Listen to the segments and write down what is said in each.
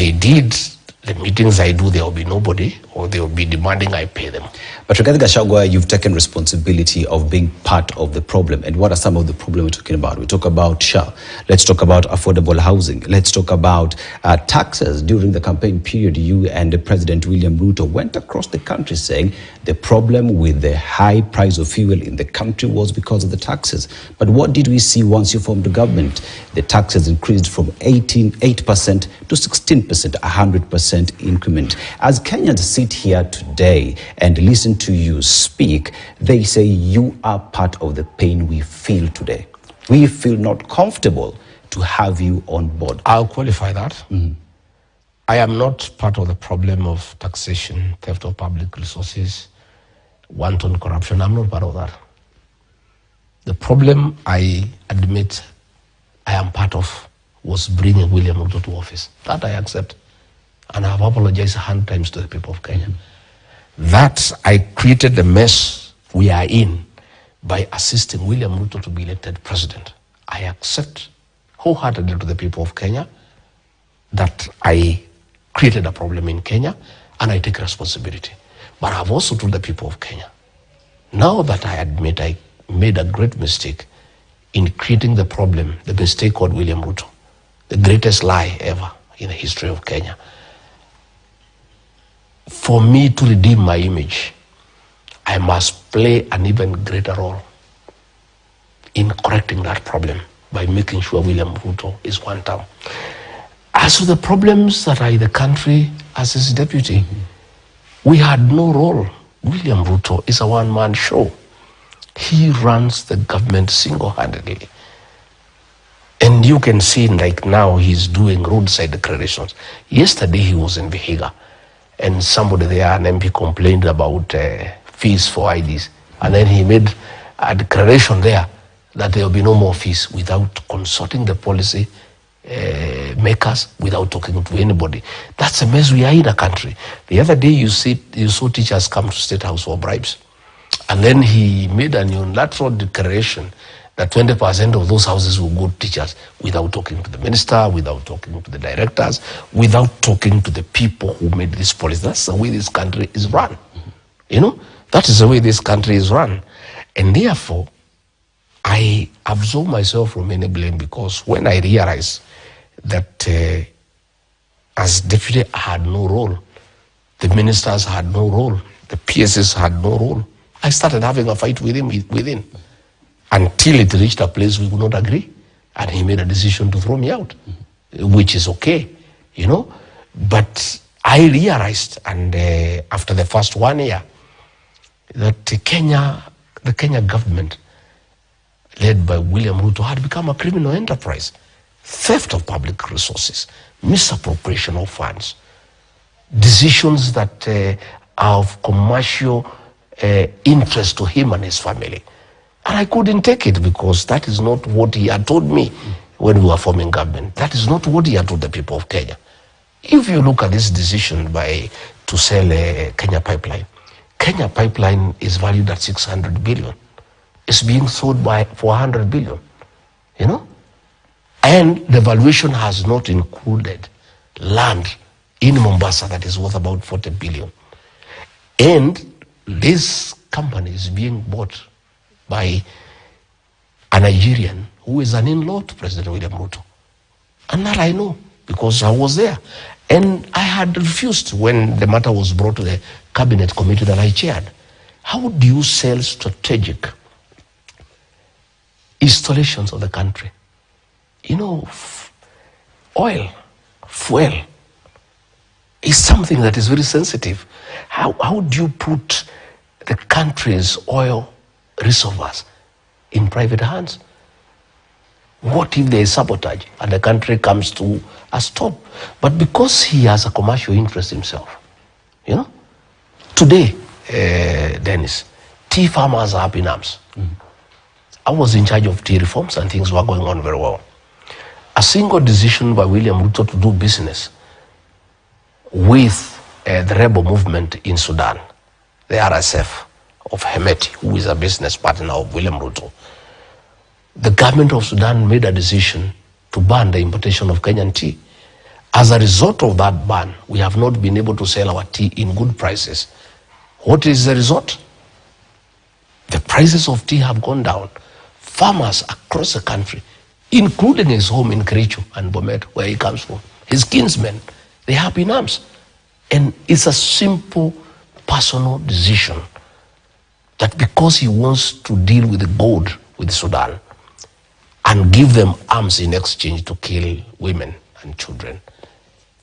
they did the meetings I do, there will be nobody, or they will be demanding I pay them. But regarding Gachagua, you've taken responsibility of being part of the problem. And what are some of the problems we're talking about? We talk about SHA. Let's talk about affordable housing. Let's talk about taxes. During the campaign period, you and President William Ruto went across the country saying the problem with the high price of fuel in the country was because of the taxes. But what did we see once you formed the government? The taxes increased from 8% to 16%, 100% increment. As Kenyans sit here today and listen to you speak, they say you are part of the pain we feel today. We feel not comfortable to have you on board. I'll qualify that. I am not part of the problem of taxation, theft of public resources, wanton corruption. I'm not part of that. The problem I admit I am part of was bringing William Ruto to office. That I accept. And I've apologized 100 times to the people of Kenya. That I created the mess we are in by assisting William Ruto to be elected president. I accept wholeheartedly to the people of Kenya that I created a problem in Kenya, and I take responsibility. But I've also told the people of Kenya, now that I admit I made a great mistake in creating the problem, the mistake called William Ruto, the greatest lie ever in the history of Kenya. For me to redeem my image, I must play an even greater role in correcting that problem by making sure William Ruto is one term. As for the problems that are in the country as his deputy, we had no role. William Ruto is a one-man show. He runs the government single-handedly. And you can see, like now, he's doing roadside declarations. Yesterday he was in Vihiga, and somebody there, an MP, complained about fees for IDs. And then he made a declaration there that there will be no more fees without consulting the policy makers, without talking to anybody. That's a mess we are in a country. The other day you saw teachers come to State House for bribes. And then he made a unilateral declaration that 20% of those houses will go to teachers without talking to the minister, without talking to the directors, without talking to the people who made this policy. That's the way this country is run. You know, that is the way this country is run. And therefore, I absolve myself from any blame, because when I realized that as deputy I had no role, the ministers had no role, the PSs had no role, I started having a fight with him within, until it reached a place we could not agree, and he made a decision to throw me out, which is okay, you know. But I realized, and after the first 1 year, that the Kenya government, led by William Ruto, had become a criminal enterprise. Theft of public resources, misappropriation of funds, decisions that are of commercial interest to him and his family. And I couldn't take it, because that is not what he had told me when we were forming government. That is not what he had told the people of Kenya. If you look at this decision to sell Kenya Pipeline, Kenya Pipeline is valued at 600 billion. It's being sold for 100 billion, you know? And the valuation has not included land in Mombasa that is worth about 40 billion. And this company is being bought by a Nigerian who is an in-law to President William Ruto. And that I know, because I was there. And I had refused when the matter was brought to the cabinet committee that I chaired. How do you sell strategic installations of the country? You know, oil, fuel is something that is very sensitive. How do you put the country's oil reservoirs in private hands? What if there is sabotage and the country comes to a stop? But because he has a commercial interest himself, you know, today, Dennis, tea farmers are up in arms. I was in charge of tea reforms and things were going on very well. A single decision by William Ruto to do business with the rebel movement in Sudan, the RSF of Hemeti, who is a business partner of William Ruto. The government of Sudan made a decision to ban the importation of Kenyan tea. As a result of that ban, we have not been able to sell our tea in good prices. What is the result? The prices of tea have gone down. Farmers across the country, including his home in Kericho and Bomet, where he comes from, his kinsmen, they have been arms. And it's a simple personal decision that because he wants to deal with the gold with Sudan and give them arms in exchange to kill women and children,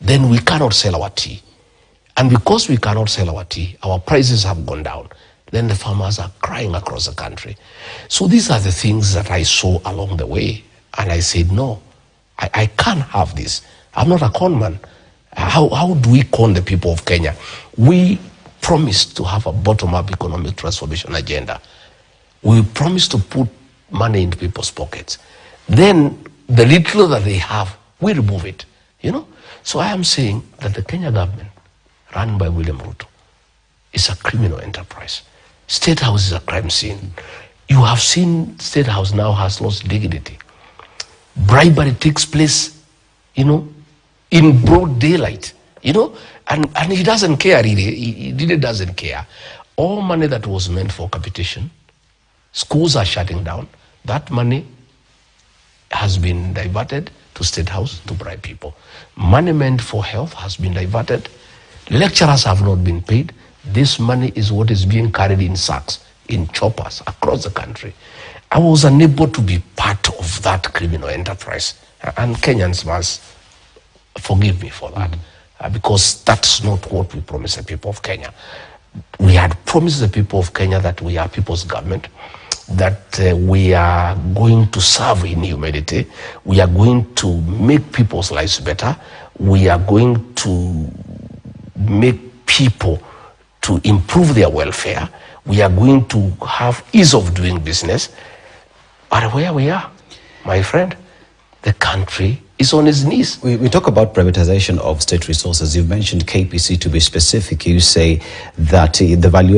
then we cannot sell our tea. And because we cannot sell our tea, our prices have gone down. Then the farmers are crying across the country. So these are the things that I saw along the way. And I said, no, I can't have this. I'm not a con man. How do we con the people of Kenya? We promised to have a bottom-up economic transformation agenda. We promised to put money into people's pockets. Then the little that they have, we remove it, you know? So I am saying that the Kenya government, run by William Ruto, is a criminal enterprise. State House is a crime scene. You have seen State House now has lost dignity. Bribery takes place, you know, in broad daylight, you know, and he doesn't care really. He really doesn't care. All money that was meant for capitation, schools are shutting down. That money has been diverted to State House to bribe people. Money meant for health has been diverted. Lecturers have not been paid. This money is what is being carried in sacks, in choppers across the country. I was unable to be part of that criminal enterprise. And Kenyans must forgive me for that, because that's not what we promised the people of Kenya. We had promised the people of Kenya that we are people's government, that we are going to serve in humanity, we are going to make people's lives better, we are going to make people to improve their welfare, we are going to have ease of doing business. But where we are, my friend, the country is on its knees. We talk about privatization of state resources. You've mentioned KPC to be specific. You say that the value